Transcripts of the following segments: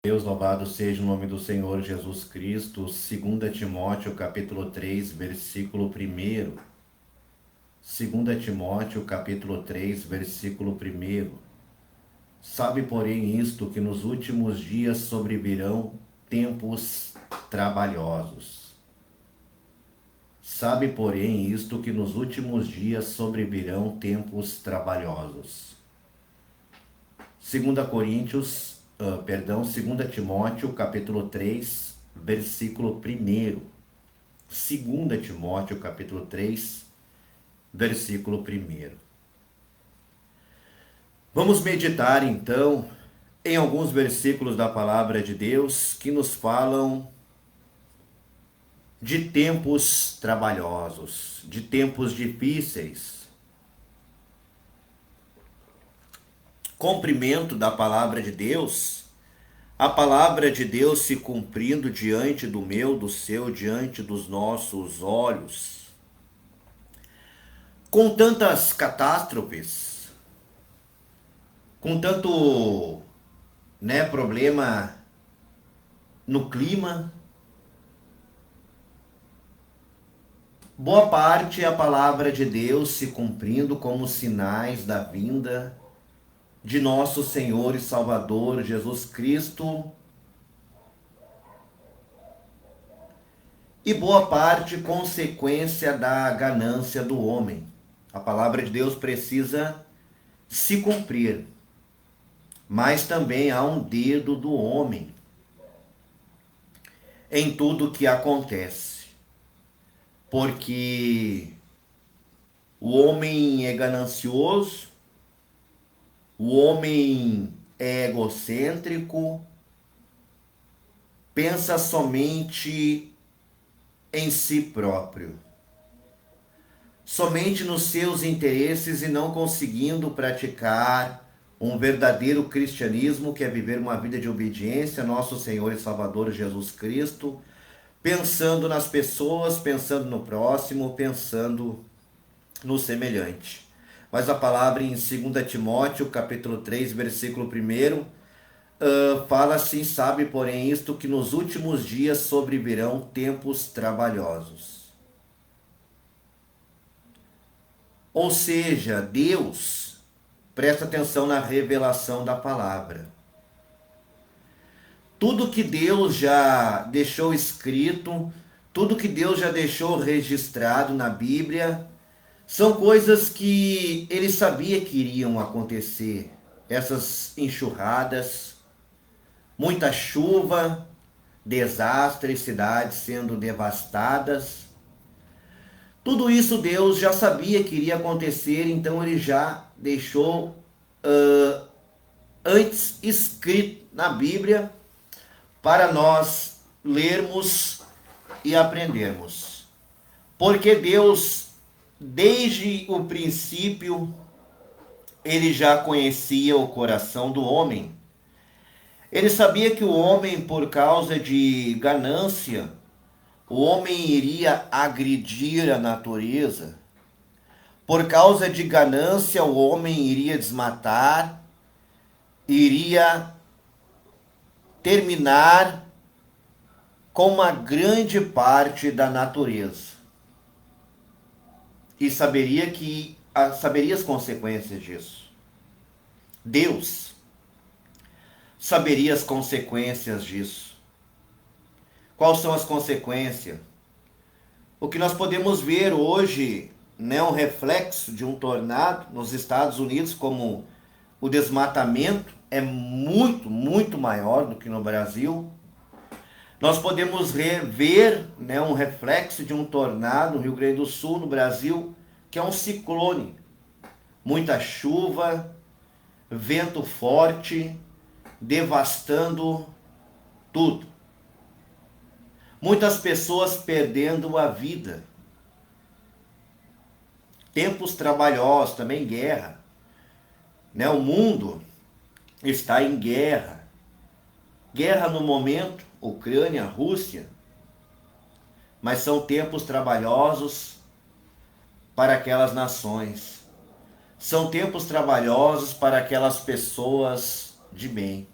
Deus, louvado seja o nome do Senhor Jesus Cristo. 2 Timóteo capítulo 3, versículo 1. 2 Timóteo capítulo 3, versículo 1. Sabe, porém, isto, que nos últimos dias sobrevirão tempos trabalhosos. Sabe, porém, isto, que nos últimos dias sobrevirão tempos trabalhosos. 2 Timóteo, capítulo 3, versículo 1. 2 Timóteo, capítulo 3, versículo 1. Vamos meditar, então, em alguns versículos da palavra de Deus que nos falam de tempos trabalhosos, de tempos difíceis. Cumprimento da palavra de Deus, a palavra de Deus se cumprindo diante do meu, do seu, diante dos nossos olhos. Com tantas catástrofes, com tanto, problema no clima, boa parte a palavra de Deus se cumprindo como sinais da vinda de nosso Senhor e Salvador Jesus Cristo, e boa parte consequência da ganância do homem. A palavra de Deus precisa se cumprir, mas também há um dedo do homem em tudo que acontece, porque o homem é ganancioso, o homem é egocêntrico, pensa somente em si próprio, somente nos seus interesses e não conseguindo praticar um verdadeiro cristianismo, que é viver uma vida de obediência a nosso Senhor e Salvador Jesus Cristo, pensando nas pessoas, pensando no próximo, pensando no semelhante. Mas a palavra em 2 Timóteo, capítulo 3, versículo 1, fala assim: sabe, porém, isto, que nos últimos dias sobrevirão tempos trabalhosos. Ou seja, Deus, presta atenção na revelação da palavra. Tudo que Deus já deixou escrito, tudo que Deus já deixou registrado na Bíblia, são coisas que ele sabia que iriam acontecer. Essas enxurradas, muita chuva, desastres, cidades sendo devastadas. Tudo isso Deus já sabia que iria acontecer, então ele já deixou antes escrito na Bíblia para nós lermos e aprendermos. Porque Deus, desde o princípio, ele já conhecia o coração do homem. Ele sabia que o homem, por causa de ganância, o homem iria agredir a natureza. Por causa de ganância, o homem iria desmatar, iria terminar com uma grande parte da natureza. E saberia as consequências disso. Deus saberia as consequências disso. Quais são as consequências? O que nós podemos ver hoje, um reflexo de um tornado nos Estados Unidos, como o desmatamento é muito, muito maior do que no Brasil. Nós podemos ver um reflexo de um tornado no Rio Grande do Sul, no Brasil, que é um ciclone. Muita chuva, vento forte, devastando tudo. Muitas pessoas perdendo a vida. Tempos trabalhosos, também guerra. O mundo está em guerra. Guerra no momento, Ucrânia, Rússia. Mas são tempos trabalhosos para aquelas nações. São tempos trabalhosos para aquelas pessoas de bem.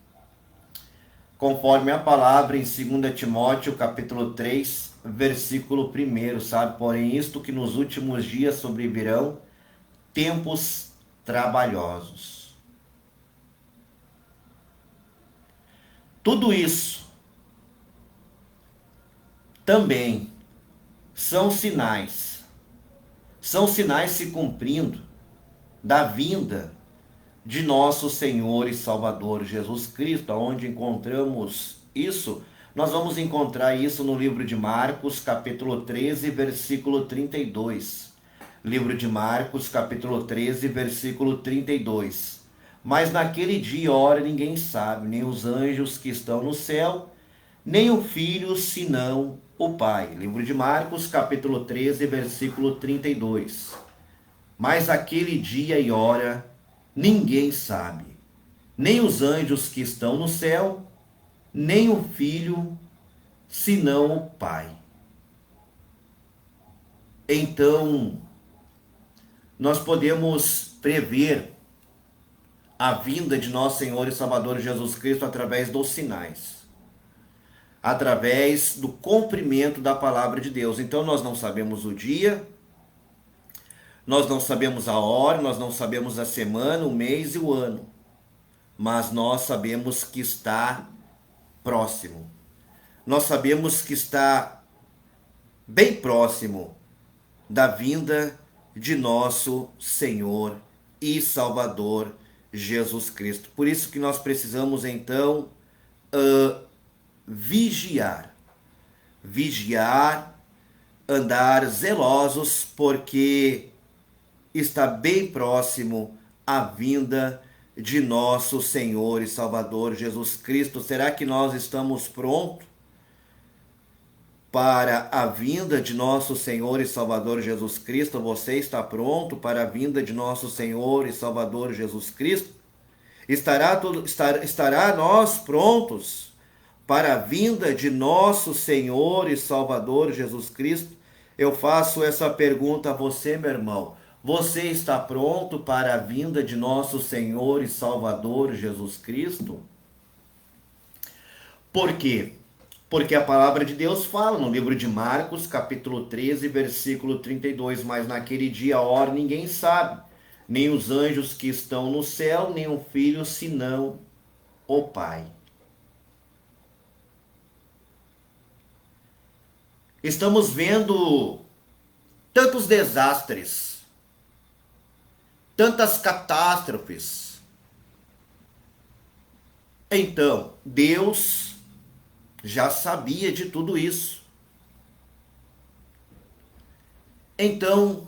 conforme a palavra em 2 Timóteo, capítulo 3, versículo 1, sabe? Porém, isto que nos últimos dias sobrevirão tempos trabalhosos. Tudo isso também são sinais se cumprindo da vinda de nosso Senhor e Salvador Jesus Cristo. Onde encontramos isso? Nós vamos encontrar isso no livro de Marcos, capítulo 13, versículo 32. Livro de Marcos, capítulo 13, versículo 32. Mas naquele dia e hora ninguém sabe, nem os anjos que estão no céu, nem o Filho, senão o Pai. Livro de Marcos, capítulo 13, versículo 32. Mas aquele dia e hora ninguém sabe, nem os anjos que estão no céu, nem o Filho, senão o Pai. Então, nós podemos prever a vinda de nosso Senhor e Salvador Jesus Cristo através dos sinais, através do cumprimento da palavra de Deus. Então, nós não sabemos o dia, nós não sabemos a hora, nós não sabemos a semana, o mês e o ano, mas nós sabemos que está próximo. Nós sabemos que está bem próximo da vinda de nosso Senhor e Salvador Jesus Cristo. Por isso que nós precisamos então vigiar, andar zelosos, porque está bem próximo a vinda de nosso Senhor e Salvador Jesus Cristo. Será que nós estamos prontos para a vinda de nosso Senhor e Salvador Jesus Cristo? Você está pronto para a vinda de nosso Senhor e Salvador Jesus Cristo? Estará nós prontos para a vinda de nosso Senhor e Salvador Jesus Cristo? Eu faço essa pergunta a você, meu irmão. Você está pronto para a vinda de nosso Senhor e Salvador Jesus Cristo? Por quê? Porque a palavra de Deus fala no livro de Marcos, capítulo 13, versículo 32, mas naquele dia, a hora, ninguém sabe, nem os anjos que estão no céu, nem o Filho, senão o Pai. Estamos vendo tantos desastres, tantas catástrofes. Então, Deus já sabia de tudo isso. Então,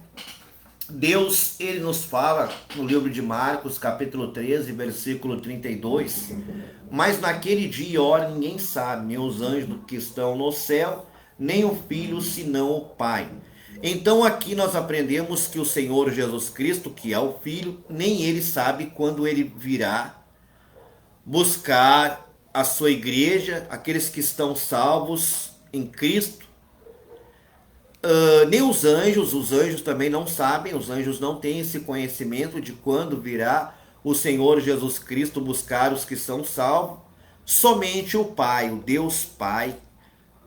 Deus, ele nos fala no livro de Marcos, capítulo 13, versículo 32, mas naquele dia e hora ninguém sabe, nem os anjos que estão no céu, nem o Filho, senão o Pai. Então aqui nós aprendemos que o Senhor Jesus Cristo, que é o Filho, nem ele sabe quando ele virá buscar a sua igreja, aqueles que estão salvos em Cristo. Nem os anjos também não sabem, os anjos não têm esse conhecimento de quando virá o Senhor Jesus Cristo buscar os que são salvos. Somente o Pai, o Deus Pai,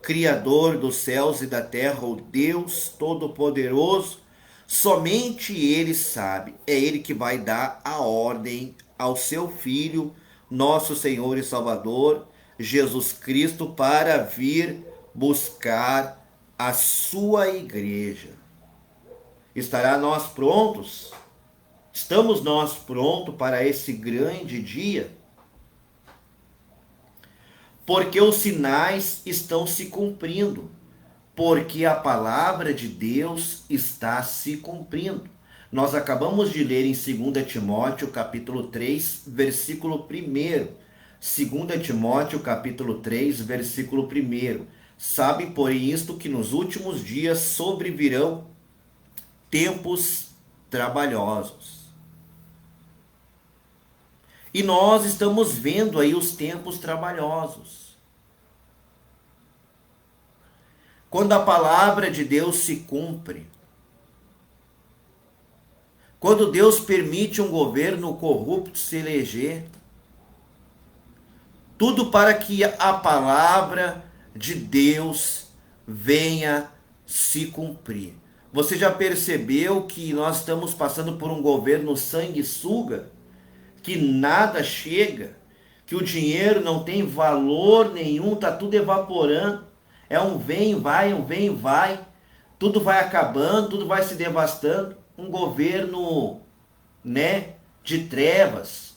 Criador dos céus e da terra, o Deus Todo-Poderoso, somente Ele sabe. É Ele que vai dar a ordem ao seu Filho, nosso Senhor e Salvador, Jesus Cristo, para vir buscar a sua igreja. Estará nós prontos? Estamos nós prontos para esse grande dia? Porque os sinais estão se cumprindo, porque a palavra de Deus está se cumprindo. Nós acabamos de ler em 2 Timóteo, capítulo 3, versículo 1. 2 Timóteo, capítulo 3, versículo 1. Sabe, porém, isto que nos últimos dias sobrevirão tempos trabalhosos. E nós estamos vendo aí os tempos trabalhosos. Quando a palavra de Deus se cumpre, quando Deus permite um governo corrupto se eleger, Tudo para que a palavra de Deus venha se cumprir. Você já percebeu que nós estamos passando por um governo sanguessuga? Que nada chega? Que o dinheiro não tem valor nenhum, está tudo evaporando. É um vem e vai, um vem e vai. Tudo vai acabando, tudo vai se devastando. Um governo, né, de trevas,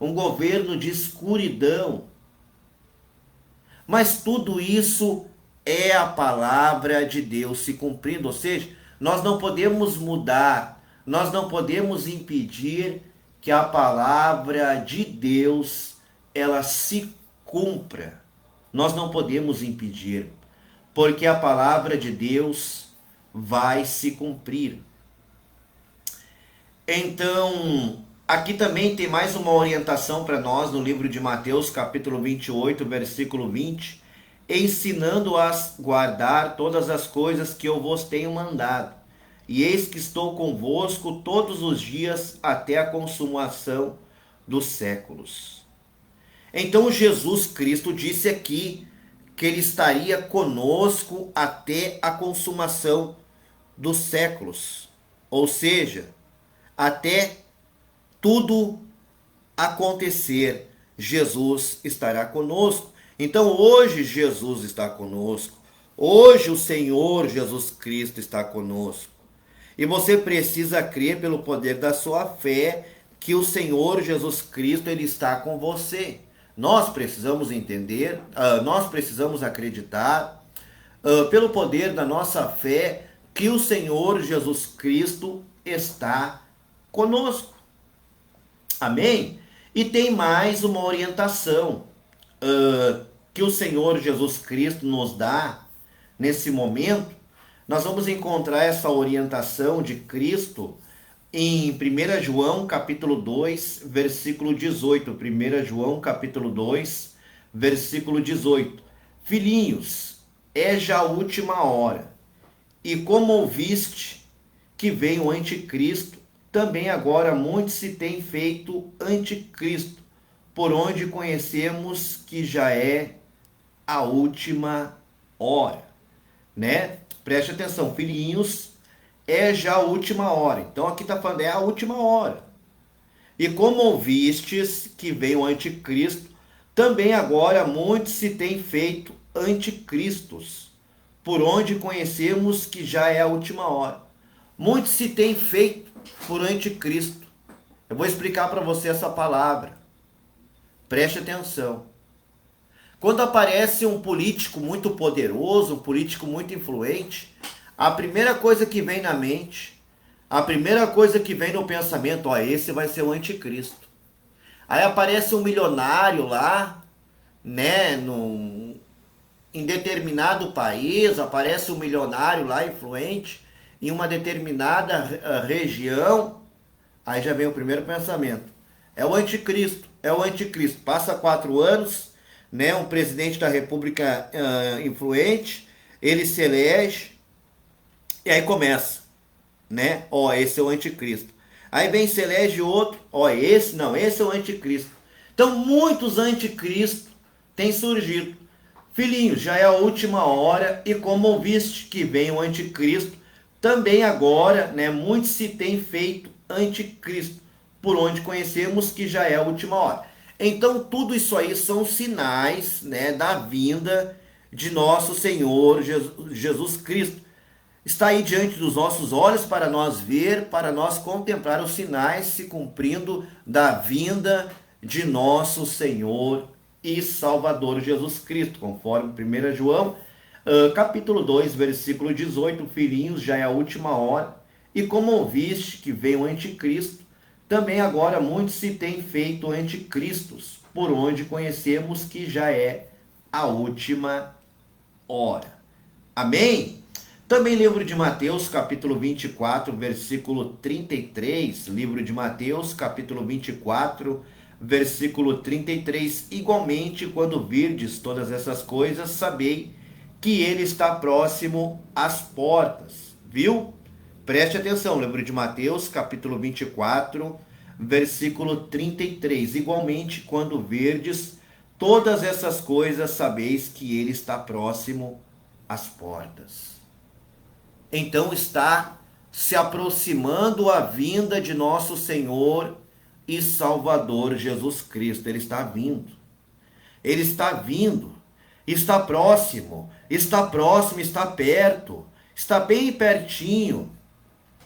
um governo de escuridão. Mas tudo isso é a palavra de Deus se cumprindo, ou seja, nós não podemos mudar, nós não podemos impedir que a palavra de Deus ela se cumpra. Nós não podemos impedir, porque a palavra de Deus vai se cumprir. Então, aqui também tem mais uma orientação para nós no livro de Mateus, capítulo 28, versículo 20, ensinando a guardar todas as coisas que eu vos tenho mandado. E eis que estou convosco todos os dias até a consumação dos séculos. Então Jesus Cristo disse aqui que ele estaria conosco até a consumação dos séculos. Ou seja, até tudo acontecer, Jesus estará conosco. Então hoje Jesus está conosco. Hoje o Senhor Jesus Cristo está conosco. E você precisa crer pelo poder da sua fé que o Senhor Jesus Cristo ele está com você. Nós precisamos entender, nós precisamos acreditar pelo poder da nossa fé que o Senhor Jesus Cristo está conosco. Amém? E tem mais uma orientação que o Senhor Jesus Cristo nos dá nesse momento. Nós vamos encontrar essa orientação de Cristo em 1 João capítulo 2, versículo 18. 1 João capítulo 2, versículo 18. Filhinhos, é já a última hora. E como ouviste que veio o anticristo, também agora muitos se têm feito anticristo, por onde conhecemos que já é a última hora, né? Preste atenção, filhinhos, é já a última hora. Então aqui está falando, é a última hora. E como ouvistes que veio o anticristo, também agora muitos se têm feito anticristos, por onde conhecemos que já é a última hora. Muitos se têm feito por anticristo. Eu vou explicar para você essa palavra. Preste atenção. Quando aparece um político muito poderoso, um político muito influente, a primeira coisa que vem na mente, a primeira coisa que vem no pensamento, ó, esse vai ser o anticristo. Aí aparece um milionário lá, né, em determinado país, aparece um milionário lá influente, em uma determinada região, aí já vem o primeiro pensamento. É o anticristo, é o anticristo. Passa 4 anos, né, um presidente da república influente, ele se elege, e aí começa, né, ó, esse é o anticristo. Aí vem se elege outro, ó, esse é o anticristo. Então muitos anticristos têm surgido. Filhinhos, já é a última hora, e como ouviste que vem o anticristo, também agora, né, muitos se têm feito anticristo, por onde conhecemos que já é a última hora. Então tudo isso aí são sinais, né, da vinda de nosso Senhor Jesus Cristo. Está aí diante dos nossos olhos para nós ver, para nós contemplar os sinais se cumprindo da vinda de nosso Senhor e Salvador Jesus Cristo, conforme 1 João, capítulo 2, versículo 18, filhinhos, já é a última hora, e como ouviste que veio o anticristo, também agora muitos se têm feito anticristos, por onde conhecemos que já é a última hora. Amém? Também livro de Mateus, capítulo 24, versículo 33, livro de Mateus, capítulo 24, versículo 33, igualmente, quando virdes todas essas coisas, sabei que ele está próximo às portas. Viu? Preste atenção, livro de Mateus, capítulo 24, versículo 33. Igualmente, quando virdes todas essas coisas sabeis que ele está próximo às portas. Então está se aproximando a vinda de nosso Senhor e Salvador Jesus Cristo. Ele está vindo. Ele está vindo. Está próximo, está perto, está bem pertinho.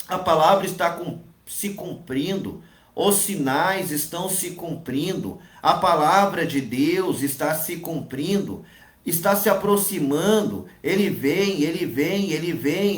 A palavra está se cumprindo, os sinais estão se cumprindo, a palavra de Deus está se cumprindo, está se aproximando, ele vem,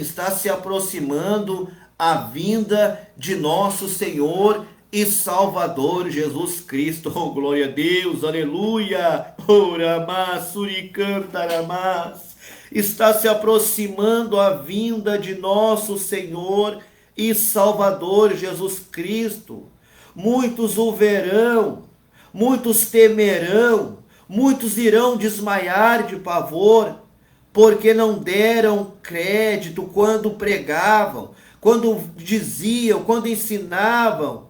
está se aproximando a vinda de nosso Senhor e Salvador Jesus Cristo. Oh, glória a Deus, aleluia. Oramas, suricantaramás. Está se aproximando a vinda de nosso Senhor e Salvador Jesus Cristo. Muitos o verão, muitos temerão, muitos irão desmaiar de pavor, porque não deram crédito quando pregavam, quando diziam, quando ensinavam.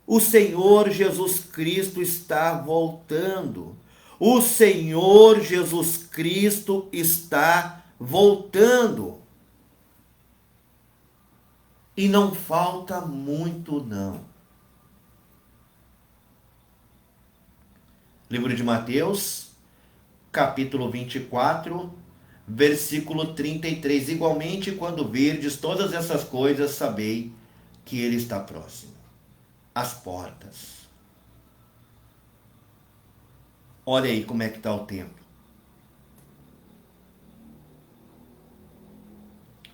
O Senhor Jesus Cristo está voltando. O Senhor Jesus Cristo está voltando. E não falta muito, não. Livro de Mateus, capítulo 24, versículo 33. Igualmente, quando virdes todas essas coisas, sabei que ele está próximo. As portas. Olha aí como é que está o tempo.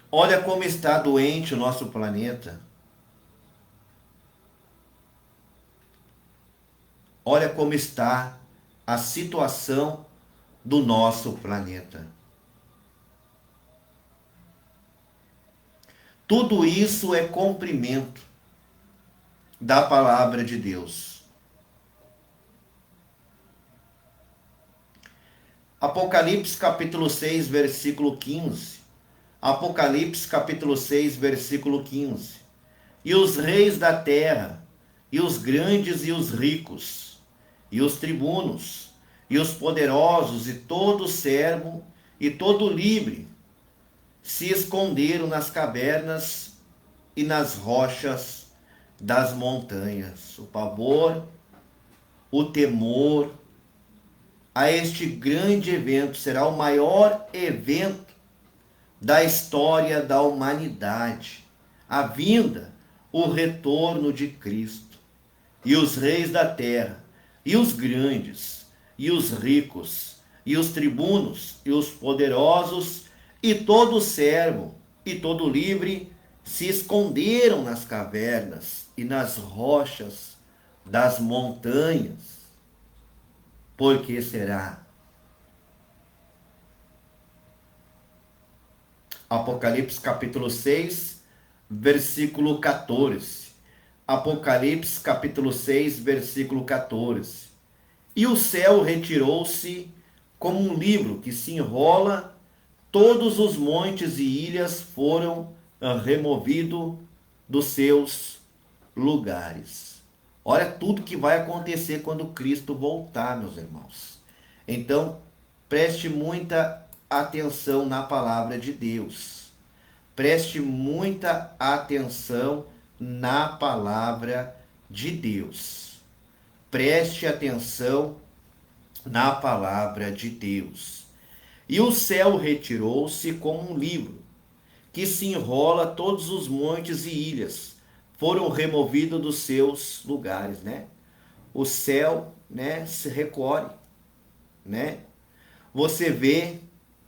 Olha como está doente o nosso planeta. Olha como está a situação do nosso planeta. Tudo isso é cumprimento da palavra de Deus. Apocalipse capítulo 6, versículo 15. Apocalipse capítulo 6, versículo 15. E os reis da terra, e os grandes e os ricos, e os tribunos, e os poderosos, e todo servo, e todo livre, se esconderam nas cavernas e nas rochas das montanhas. O pavor, o temor a este grande evento será o maior evento da história da humanidade. A vinda, o retorno de Cristo. E os reis da terra, e os grandes, e os ricos, e os tribunos, e os poderosos, e todo servo, e todo livre, se esconderam nas cavernas e nas rochas das montanhas. Por que será? Apocalipse capítulo 6, versículo 14. Apocalipse capítulo 6, versículo 14. E o céu retirou-se como um livro que se enrola, todos os montes e ilhas foram removidos dos seus lugares. Olha tudo que vai acontecer quando Cristo voltar, meus irmãos. Então, preste muita atenção na palavra de Deus. Preste muita atenção na palavra de Deus. Preste atenção na palavra de Deus. E o céu retirou-se como um livro, que se enrola, todos os montes e ilhas foram removidos dos seus lugares, né? O céu, né, se recolhe, né? Você vê,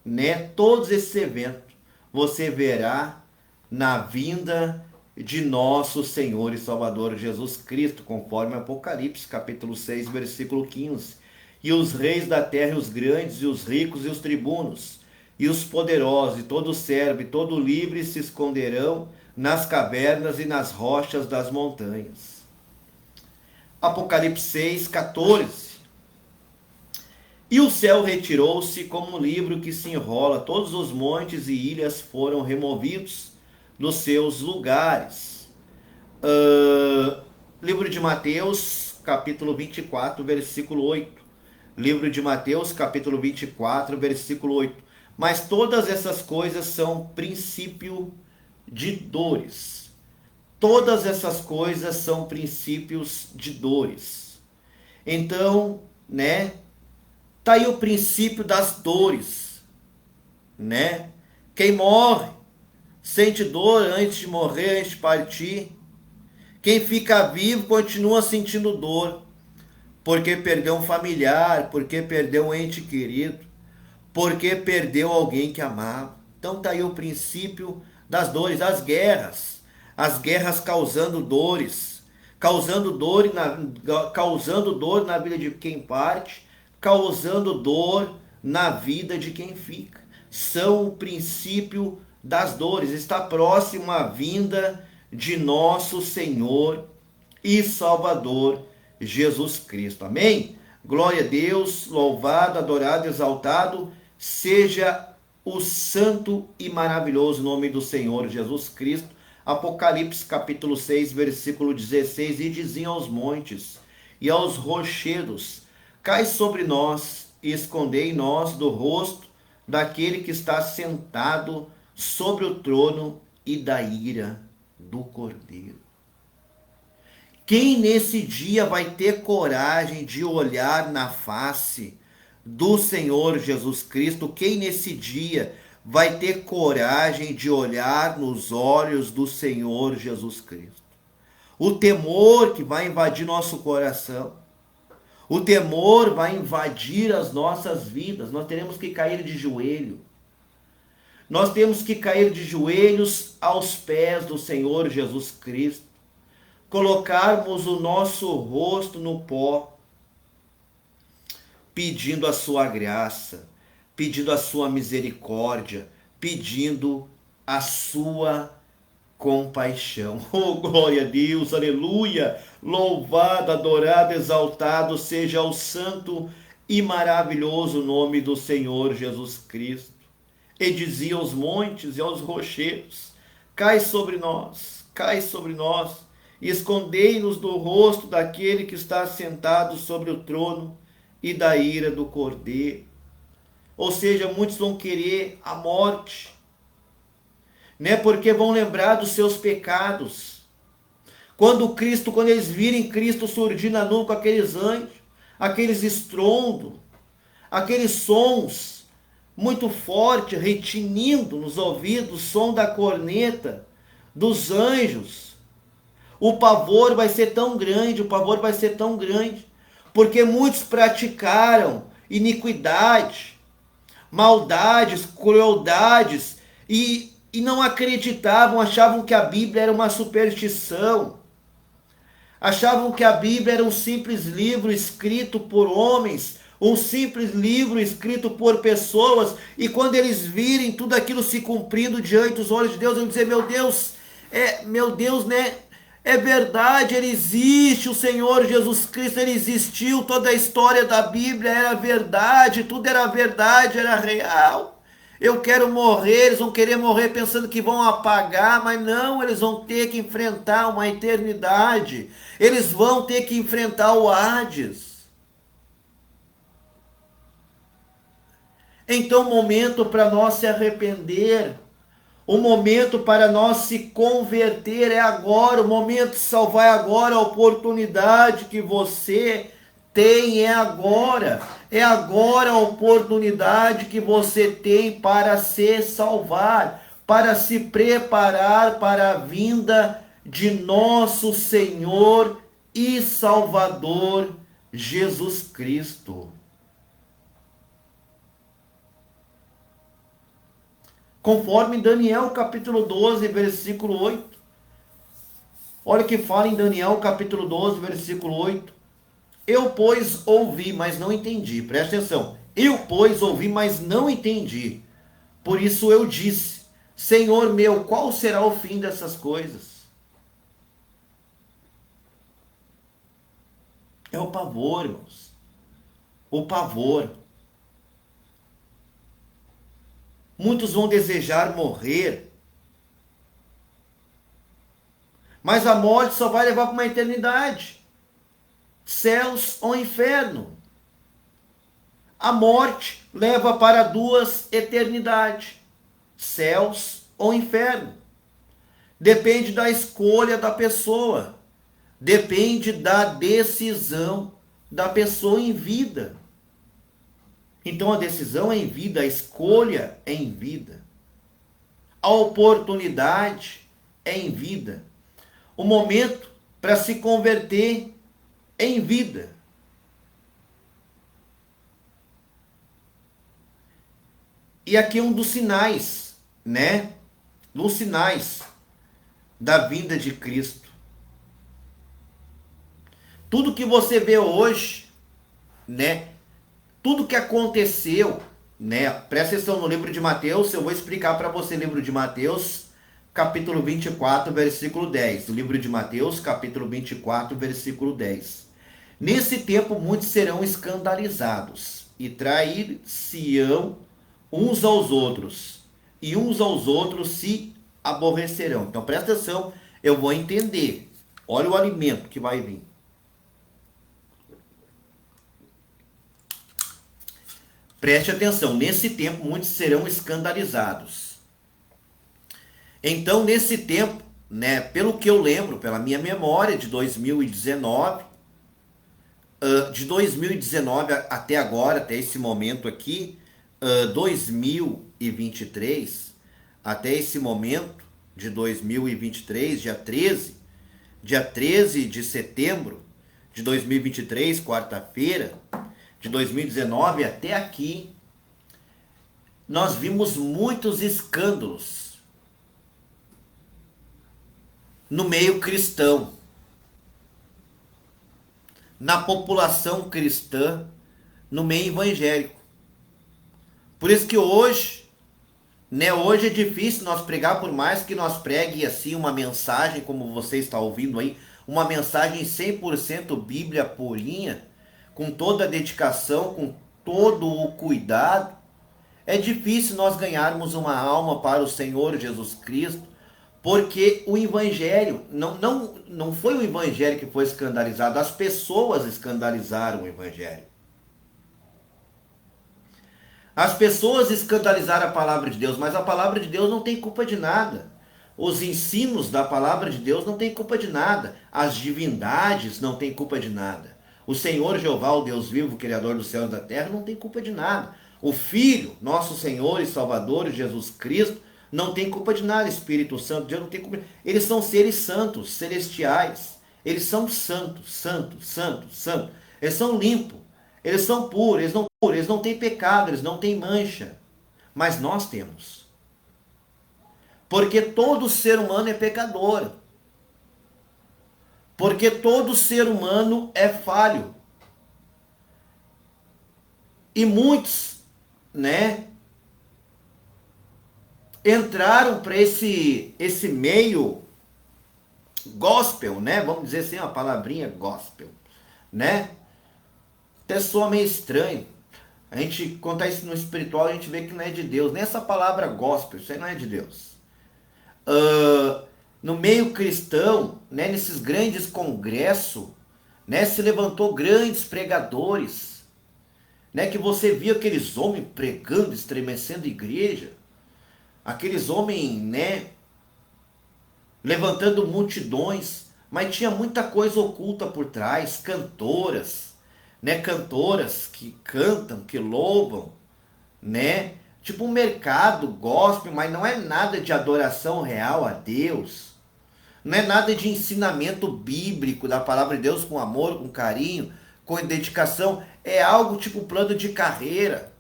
né, todos esses eventos, você verá na vinda de nosso Senhor e Salvador Jesus Cristo, conforme Apocalipse, capítulo 6, versículo 15. E os reis da terra, os grandes, e os ricos, e os tribunos, e os poderosos, e todo servo, e todo livre se esconderão nas cavernas e nas rochas das montanhas. Apocalipse 6, 14. E o céu retirou-se como um livro que se enrola, todos os montes e ilhas foram removidos dos seus lugares. Livro de Mateus, capítulo 24, versículo 8. Livro de Mateus, capítulo 24, versículo 8. Mas todas essas coisas são princípio de dores. Todas essas coisas são princípios de dores. Então, né? Tá aí o princípio das dores, né? Quem morre sente dor antes de morrer, antes de partir. Quem fica vivo continua sentindo dor, porque perdeu um familiar, porque perdeu um ente querido, porque perdeu alguém que amava. Então tá aí o princípio das dores, as guerras causando dores, causando dor na vida de quem parte, causando dor na vida de quem fica. São o princípio das dores. Está próximo a vinda de nosso Senhor e Salvador Jesus Cristo. Amém? Glória a Deus, louvado, adorado, exaltado seja o santo e maravilhoso nome do Senhor Jesus Cristo. Apocalipse capítulo 6, versículo 16, e diziam aos montes e aos rochedos: cai sobre nós e escondei nós do rosto daquele que está sentado sobre o trono e da ira do Cordeiro. Quem nesse dia vai ter coragem de olhar na face do Senhor Jesus Cristo? Quem nesse dia vai ter coragem de olhar nos olhos do Senhor Jesus Cristo? O temor que vai invadir nosso coração, o temor vai invadir as nossas vidas. Nós teremos que cair de joelho. Nós temos que cair de joelhos aos pés do Senhor Jesus Cristo, colocarmos o nosso rosto no pó, pedindo a sua graça, pedindo a sua misericórdia, pedindo a sua compaixão. Oh, glória a Deus, aleluia! Louvado, adorado, exaltado seja o santo e maravilhoso nome do Senhor Jesus Cristo. E dizia aos montes e aos rochedos: cai sobre nós, e escondei-nos do rosto daquele que está sentado sobre o trono e da ira do Cordeiro. Ou seja, muitos vão querer a morte, né? Porque vão lembrar dos seus pecados. Quando eles virem Cristo surgir na nuvem com aqueles anjos, aqueles estrondos, aqueles sons muito fortes, retinindo nos ouvidos, o som da corneta dos anjos, o pavor vai ser tão grande, porque muitos praticaram iniquidade, maldades, crueldades, e não acreditavam, achavam que a Bíblia era uma superstição, achavam que a Bíblia era um simples livro escrito por homens, um simples livro escrito por pessoas, e quando eles virem tudo aquilo se cumprindo diante dos olhos de Deus, vão dizer: meu Deus, né? É verdade, ele existe, o Senhor Jesus Cristo, ele existiu, toda a história da Bíblia era verdade, tudo era verdade, era real. Eu quero morrer, eles vão querer morrer pensando que vão apagar, mas não, eles vão ter que enfrentar uma eternidade, eles vão ter que enfrentar o Hades. Então, momento para nós se arrepender, o momento para nós se converter é agora, o momento de salvar é agora, a oportunidade que você tem é agora a oportunidade que você tem para se salvar, para se preparar para a vinda de nosso Senhor e Salvador Jesus Cristo. Conforme Daniel capítulo 12, versículo 8. Olha o que fala em Daniel capítulo 12, versículo 8. Eu, pois, ouvi, mas não entendi. Presta atenção. Eu, pois, ouvi, mas não entendi. Por isso eu disse: Senhor meu, qual será o fim dessas coisas? É o pavor, irmãos. O pavor. Muitos vão desejar morrer, mas a morte só vai levar para uma eternidade. Céus ou inferno. A morte leva para duas eternidades, céus ou inferno. Depende da escolha da pessoa, depende da decisão da pessoa em vida. Então a decisão é em vida, a escolha é em vida. A oportunidade é em vida. O momento para se converter é em vida. E aqui é um dos sinais, né? Dos sinais da vinda de Cristo. Tudo que você vê hoje, né? Tudo que aconteceu, né? Presta atenção no livro de Mateus, eu vou explicar para você o livro de Mateus, capítulo 24, versículo 10. O livro de Mateus, capítulo 24, versículo 10. Nesse tempo muitos serão escandalizados e trair-se-ão uns aos outros, e uns aos outros se aborrecerão. Então presta atenção, eu vou entender. Olha o alimento que vai vir. Preste atenção, nesse tempo muitos serão escandalizados. Então, nesse tempo, né, pelo que eu lembro, pela minha memória, de 2019, de 2019 até agora, até esse momento aqui, 2023, até esse momento de 2023, dia 13 de setembro de 2023, quarta-feira, de 2019 até aqui, nós vimos muitos escândalos no meio cristão, na população cristã, no meio evangélico. Por isso que hoje, né, hoje é difícil nós pregar, por mais que nós pregue assim uma mensagem, como você está ouvindo aí, uma mensagem 100% Bíblia purinha, com toda a dedicação, com todo o cuidado. É difícil nós ganharmos uma alma para o Senhor Jesus Cristo, porque o Evangelho, não foi o Evangelho que foi escandalizado, as pessoas escandalizaram o Evangelho. As pessoas escandalizaram a palavra de Deus, mas a palavra de Deus não tem culpa de nada. Os ensinos da palavra de Deus não tem culpa de nada. As divindades não têm culpa de nada. O Senhor Jeová, o Deus vivo, Criador dos céus e da terra, não tem culpa de nada. O Filho, nosso Senhor e Salvador, Jesus Cristo, não tem culpa de nada. Espírito Santo, Deus não tem culpa. Eles são seres santos, celestiais. Eles são santos, santos, santos, santos. Eles são limpos. Eles são puros, eles não têm pecado, eles não têm mancha. Mas nós temos. Porque todo ser humano é pecador. Porque todo ser humano é falho. E muitos, né, entraram para esse meio gospel, né? Vamos dizer assim, uma palavrinha gospel, né? Até soa meio estranho. A gente contar isso no espiritual, a gente vê que não é de Deus. Nem essa palavra gospel, isso aí não é de Deus. No meio cristão, né, nesses grandes congressos, né, se levantou grandes pregadores, né, que você via aqueles homens pregando, estremecendo a igreja, aqueles homens, né, levantando multidões, mas tinha muita coisa oculta por trás, cantoras, né, cantoras que cantam, que louvam, né, tipo um mercado gospel, mas não é nada de adoração real a Deus, não é nada de ensinamento bíblico da palavra de Deus com amor, com carinho, com dedicação, é algo tipo plano de carreira,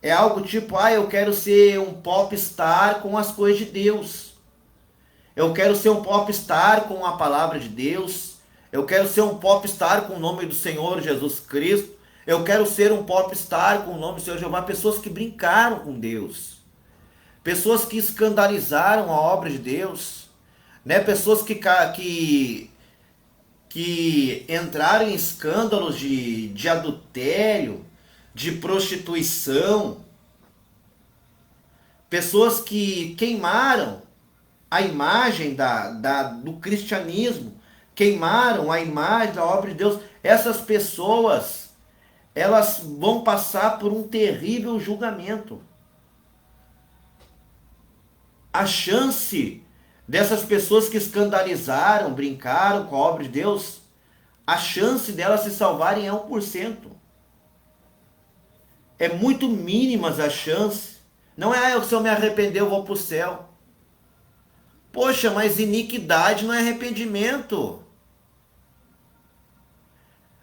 é algo tipo, eu quero ser um popstar com as coisas de Deus, eu quero ser um popstar com a palavra de Deus, eu quero ser um popstar com o nome do Senhor Jesus Cristo, eu quero ser um popstar com o nome do Senhor Jeová. Pessoas que brincaram com Deus, pessoas que escandalizaram a obra de Deus, né? Pessoas que entraram em escândalos de adultério, de prostituição, pessoas que queimaram a imagem do cristianismo, queimaram a imagem da obra de Deus. Essas pessoas, elas vão passar por um terrível julgamento. A chance dessas pessoas que escandalizaram, brincaram com a obra de Deus, a chance delas se salvarem é 1%. É muito mínimas as chances. Não é, se eu me arrepender eu vou para o céu. Poxa, mas iniquidade não é arrependimento.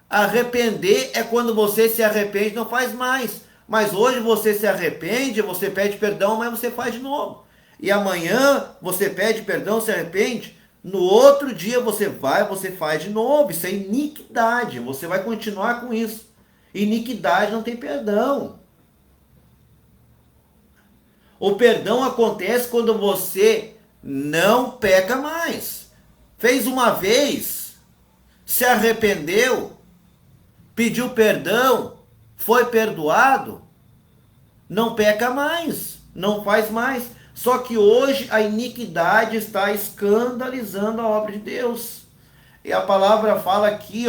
Arrepender é quando você se arrepende e não faz mais. Mas hoje você se arrepende, você pede perdão, mas você faz de novo. E amanhã você pede perdão, se arrepende. No outro dia você vai, você faz de novo. Isso é iniquidade. Você vai continuar com isso. Iniquidade não tem perdão. O perdão acontece quando você não peca mais. Fez uma vez, se arrependeu, pediu perdão, foi perdoado, não peca mais, não faz mais. Só que hoje a iniquidade está escandalizando a obra de Deus. E a palavra fala aqui,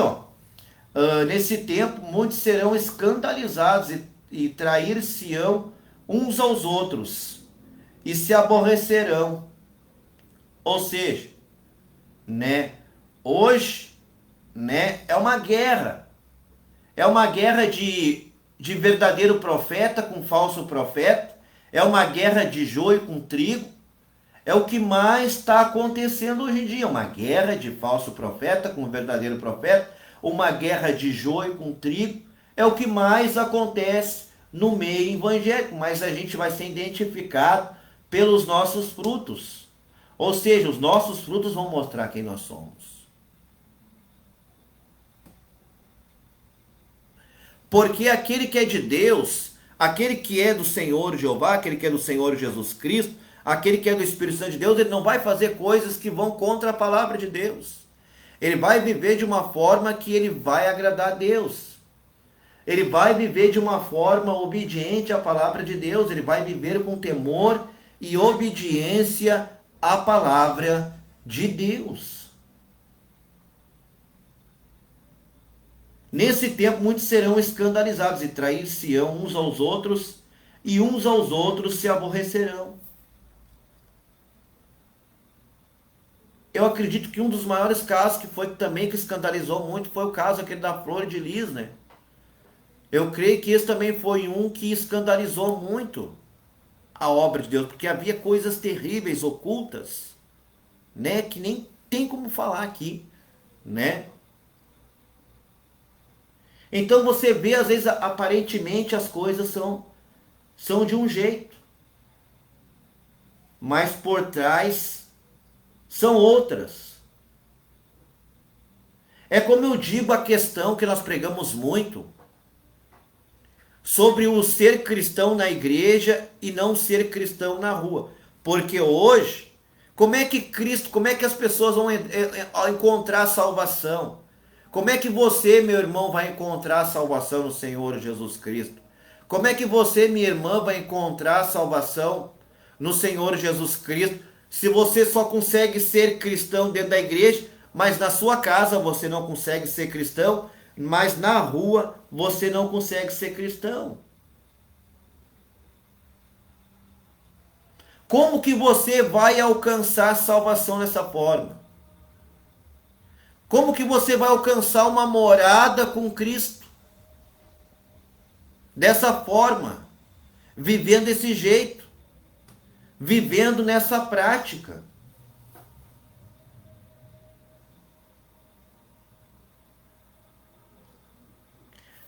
nesse tempo muitos serão escandalizados e trair-se-ão uns aos outros e se aborrecerão. Ou seja, hoje, é uma guerra. É uma guerra de verdadeiro profeta com falso profeta. É uma guerra de joio com trigo. É o que mais está acontecendo hoje em dia. Uma guerra de falso profeta com verdadeiro profeta. Uma guerra de joio com trigo. É o que mais acontece no meio evangélico. Mas a gente vai ser identificado pelos nossos frutos. Ou seja, os nossos frutos vão mostrar quem nós somos. Porque aquele que é de Deus, aquele que é do Senhor Jeová, aquele que é do Senhor Jesus Cristo, aquele que é do Espírito Santo de Deus, ele não vai fazer coisas que vão contra a palavra de Deus. Ele vai viver de uma forma que ele vai agradar a Deus. Ele vai viver de uma forma obediente à palavra de Deus. Ele vai viver com temor e obediência à palavra de Deus. Nesse tempo muitos serão escandalizados e trair-se-ão uns aos outros, e uns aos outros se aborrecerão. Eu acredito que um dos maiores casos que escandalizou muito foi o caso aquele da Flor de Lis, né? Eu creio que esse também foi um que escandalizou muito a obra de Deus, porque havia coisas terríveis, ocultas, que nem tem como falar aqui, Então você vê, às vezes, aparentemente as coisas são de um jeito, mas por trás são outras. É como eu digo a questão que nós pregamos muito sobre o ser cristão na igreja e não ser cristão na rua. Porque hoje, como é que as pessoas vão encontrar salvação? Como é que você, meu irmão, vai encontrar salvação no Senhor Jesus Cristo? Como é que você, minha irmã, vai encontrar salvação no Senhor Jesus Cristo se você só consegue ser cristão dentro da igreja, mas na sua casa você não consegue ser cristão, mas na rua você não consegue ser cristão? Como que você vai alcançar salvação dessa forma? Como que você vai alcançar uma morada com Cristo? Dessa forma, vivendo desse jeito, vivendo nessa prática.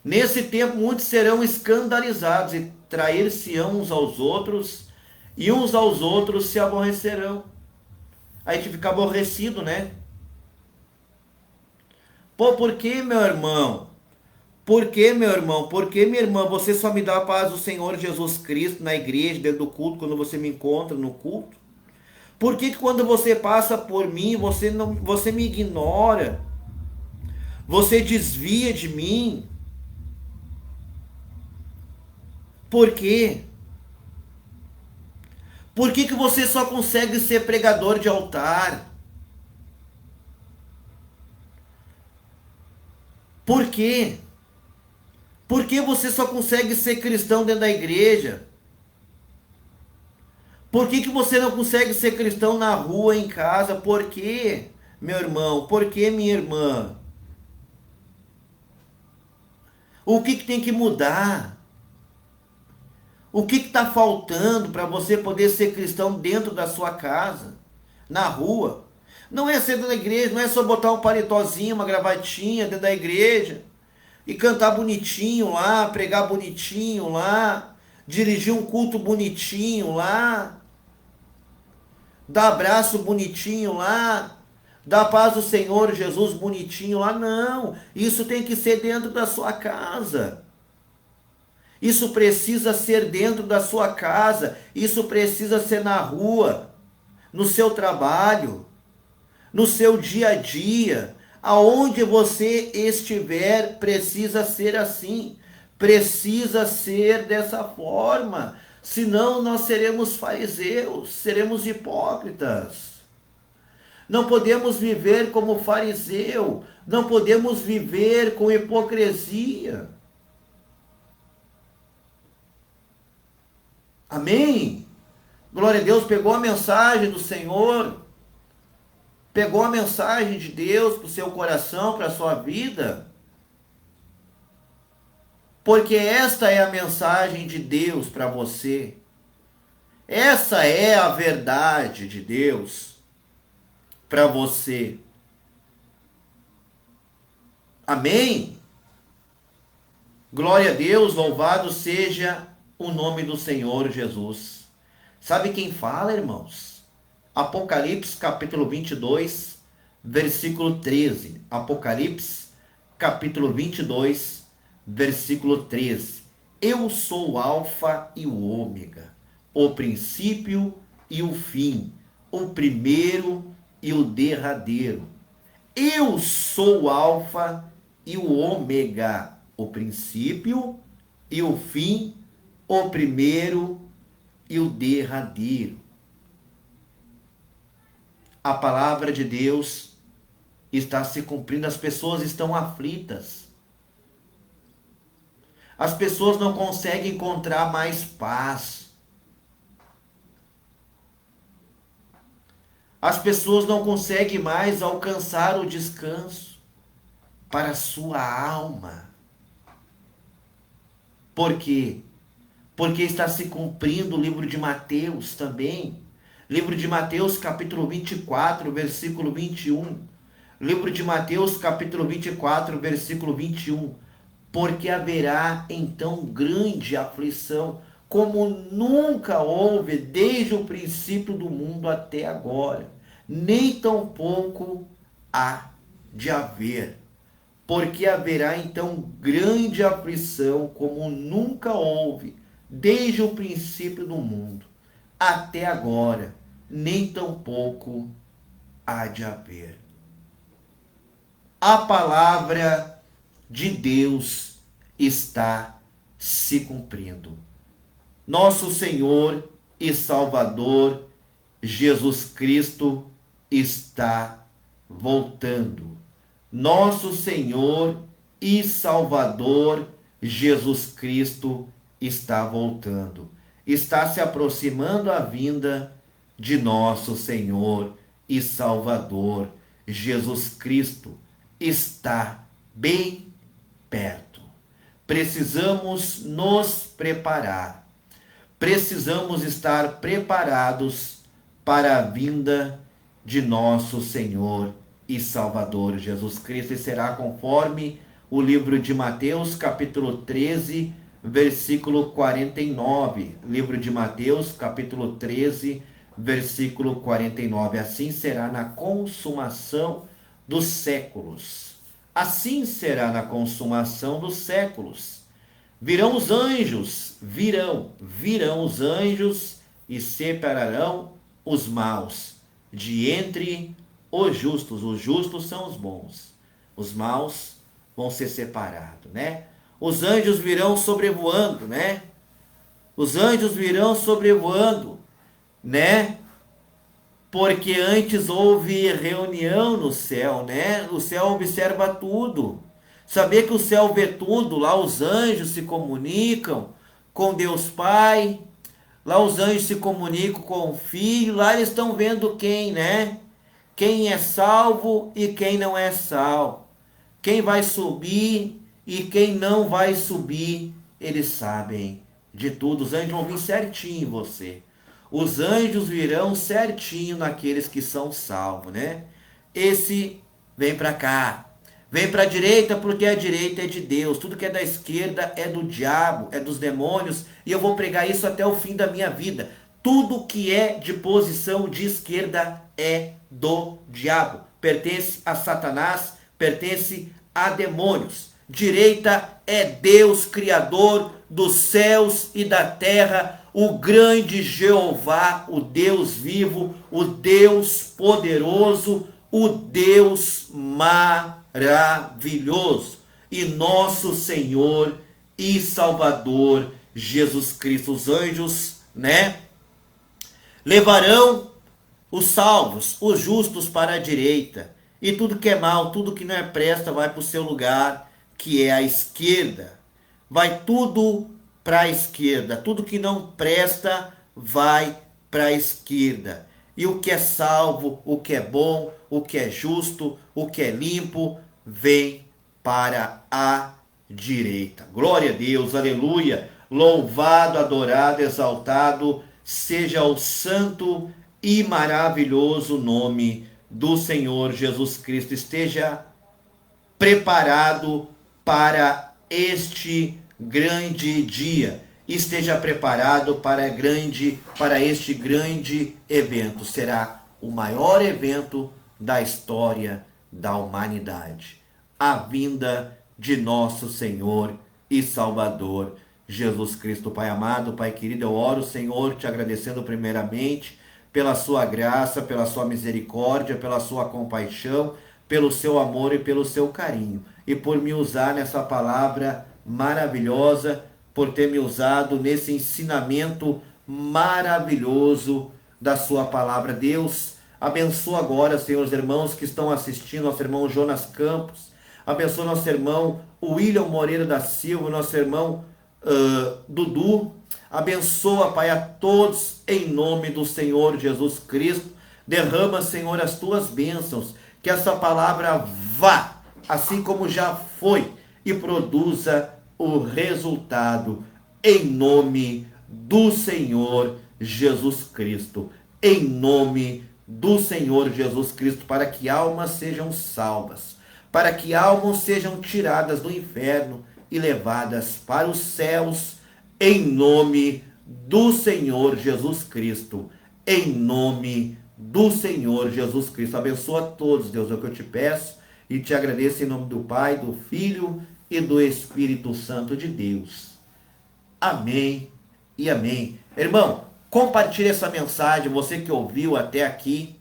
Nesse tempo, muitos serão escandalizados e trair-se-ão uns aos outros, e uns aos outros se aborrecerão. Aí a gente fica aborrecido, Pô, por que, meu irmão? Por que, meu irmão? Por que, minha irmã, você só me dá a paz do Senhor Jesus Cristo na igreja, dentro do culto, quando você me encontra no culto? Por que quando você passa por mim, você me ignora? Você desvia de mim? Por quê? Por que você só consegue ser pregador de altar? Por quê? Por que você só consegue ser cristão dentro da igreja? Por que você não consegue ser cristão na rua, em casa? Por quê, meu irmão? Por que, minha irmã? O que tem que mudar? O que está faltando para você poder ser cristão dentro da sua casa, na rua? Não é ser dentro da igreja, não é só botar um paletózinho, uma gravatinha dentro da igreja e cantar bonitinho lá, pregar bonitinho lá, dirigir um culto bonitinho lá, dar abraço bonitinho lá, dar paz do Senhor Jesus bonitinho lá. Não, isso tem que ser dentro da sua casa. Isso precisa ser dentro da sua casa, isso precisa ser na rua, no seu trabalho, no seu dia a dia, aonde você estiver, precisa ser assim, precisa ser dessa forma, senão nós seremos fariseus, seremos hipócritas. Não podemos viver como fariseu, não podemos viver com hipocrisia. Amém? Glória a Deus, pegou a mensagem do Senhor, pegou a mensagem de Deus para o seu coração, para a sua vida, porque esta é a mensagem de Deus para você, essa é a verdade de Deus para você. Amém? Glória a Deus, louvado seja o nome do Senhor Jesus. Sabe quem fala, irmãos? Apocalipse capítulo 22, versículo 13. Apocalipse capítulo 22, versículo 13. Eu sou o alfa e o ômega, o princípio e o fim, o primeiro e o derradeiro. Eu sou o alfa e o ômega, o princípio e o fim, o primeiro e o derradeiro. A palavra de Deus está se cumprindo, as pessoas estão aflitas. As pessoas não conseguem encontrar mais paz. As pessoas não conseguem mais alcançar o descanso para a sua alma. Por quê? Porque está se cumprindo o livro de Mateus também. Livro de Mateus, capítulo 24, versículo 21. Livro de Mateus, capítulo 24, versículo 21. Porque haverá então grande aflição, como nunca houve desde o princípio do mundo até agora. Nem tampouco há de haver. Porque haverá então grande aflição, como nunca houve desde o princípio do mundo até agora, nem tampouco há de haver. A palavra de Deus está se cumprindo. Nosso Senhor e Salvador Jesus Cristo está voltando. Nosso Senhor e Salvador Jesus Cristo está voltando. Está se aproximando a vinda de nosso Senhor e Salvador Jesus Cristo. Está bem perto. Precisamos nos preparar. Precisamos estar preparados para a vinda de nosso Senhor e Salvador Jesus Cristo. E será conforme o livro de Mateus, capítulo 13, versículo 49. Livro de Mateus, capítulo 13, versículo 49. Assim será na consumação dos séculos. Assim será na consumação dos séculos. Virão os anjos, virão os anjos e separarão os maus de entre os justos. Os justos são os bons. Os maus vão ser separados, né? Os anjos virão sobrevoando, né? Os anjos virão sobrevoando, né? Porque antes houve reunião no céu, né? O céu observa tudo. Saber que o céu vê tudo, lá os anjos se comunicam com Deus Pai, lá os anjos se comunicam com o Filho, lá eles estão vendo quem, né? Quem é salvo e quem não é salvo. Quem vai subir e quem não vai subir, eles sabem de tudo. Os anjos vão vir certinho em você. Os anjos virão certinho naqueles que são salvos, né? Esse vem para cá. Vem para a direita porque a direita é de Deus. Tudo que é da esquerda é do diabo, é dos demônios. E eu vou pregar isso até o fim da minha vida. Tudo que é de posição de esquerda é do diabo. Pertence a Satanás, pertence a demônios. Direita é Deus, Criador dos céus e da terra, o grande Jeová, o Deus vivo, o Deus poderoso, o Deus maravilhoso. E nosso Senhor e Salvador Jesus Cristo. Os anjos, né, levarão os salvos, os justos para a direita. E tudo que é mal, tudo que não é presta, vai para o seu lugar, que é a esquerda. Vai tudo para a esquerda. Tudo que não presta, vai para a esquerda. E o que é salvo, o que é bom, o que é justo, o que é limpo, vem para a direita. Glória a Deus, aleluia. Louvado, adorado, exaltado seja o santo e maravilhoso nome do Senhor Jesus Cristo. Esteja preparado para este grande dia. Esteja preparado para este grande evento. Será o maior evento da história da humanidade. A vinda de nosso Senhor e Salvador Jesus Cristo. Pai amado, Pai querido, eu oro, Senhor, te agradecendo primeiramente pela sua graça, pela sua misericórdia, pela sua compaixão, pelo seu amor e pelo seu carinho. E por me usar nessa palavra maravilhosa, por ter me usado nesse ensinamento maravilhoso da sua palavra. Deus, abençoa agora, Senhor, os irmãos que estão assistindo, nosso irmão Jonas Campos, abençoa nosso irmão William Moreira da Silva, nosso irmão Dudu, abençoa, Pai, a todos em nome do Senhor Jesus Cristo. Derrama, Senhor, as tuas bênçãos, que essa palavra vá, assim como já foi, e produza o resultado em nome do Senhor Jesus Cristo. Em nome do Senhor Jesus Cristo, para que almas sejam salvas, para que almas sejam tiradas do inferno e levadas para os céus, em nome do Senhor Jesus Cristo. Em nome do Senhor Jesus Cristo. Abençoa a todos, Deus, é o que eu te peço e te agradeço em nome do Pai, do Filho e do Espírito Santo de Deus. Amém e amém. Irmão, compartilhe essa mensagem, você que ouviu até aqui,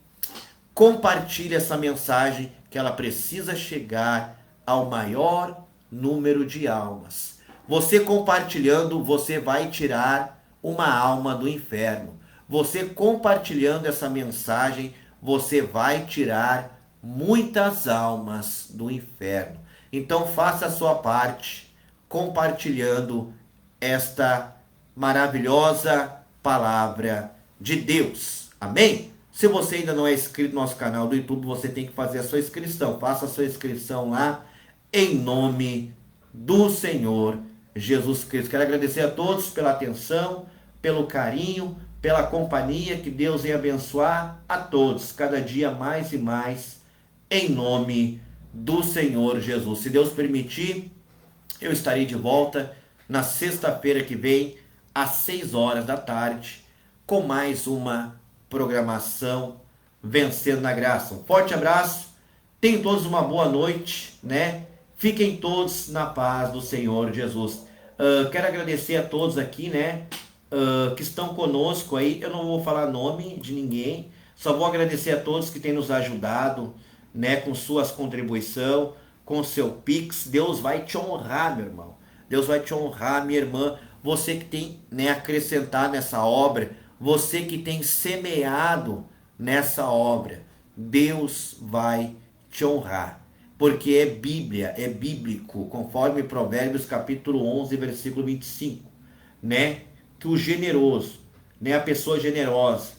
compartilhe essa mensagem, que ela precisa chegar ao maior número de almas. Você compartilhando, você vai tirar uma alma do inferno. Você compartilhando essa mensagem, você vai tirar muitas almas do inferno. Então faça a sua parte, compartilhando esta maravilhosa palavra de Deus. Amém? Se você ainda não é inscrito no nosso canal do YouTube, você tem que fazer a sua inscrição. Faça a sua inscrição lá, em nome do Senhor Jesus Cristo. Quero agradecer a todos pela atenção, pelo carinho, pela companhia. Que Deus venha abençoar a todos, cada dia mais e mais, em nome do Senhor Jesus. Se Deus permitir, eu estarei de volta na sexta-feira que vem, às 6 horas da tarde, com mais uma programação Vencendo na Graça. Um forte abraço, tenham todos uma boa noite, né? Fiquem todos na paz do Senhor Jesus. Quero agradecer a todos aqui, né? Que estão conosco aí. Eu não vou falar nome de ninguém, só vou agradecer a todos que têm nos ajudado, né? Com suas contribuições, com seu Pix. Deus vai te honrar, meu irmão. Deus vai te honrar, minha irmã. Você que tem, né, acrescentado nessa obra, você que tem semeado nessa obra, Deus vai te honrar. porque é Bíblia, é bíblico, conforme Provérbios capítulo 11, versículo 25, né? Que o generoso, né, a pessoa generosa,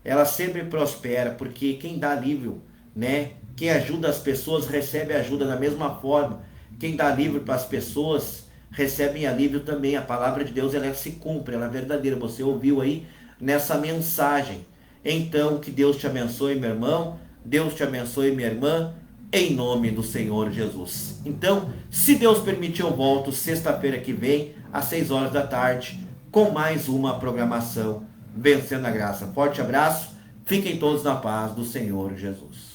ela sempre prospera, porque quem dá alívio, né? Quem ajuda as pessoas recebe ajuda da mesma forma. Quem dá alívio para as pessoas recebe alívio também. A palavra de Deus ela se cumpre, ela é verdadeira. Você ouviu aí nessa mensagem. Então, que Deus te abençoe, meu irmão. Deus te abençoe, minha irmã. Em nome do Senhor Jesus. Então, se Deus permitir, eu volto sexta-feira que vem, às 6 horas da tarde, com mais uma programação Vencendo a Graça. Forte abraço. Fiquem todos na paz do Senhor Jesus.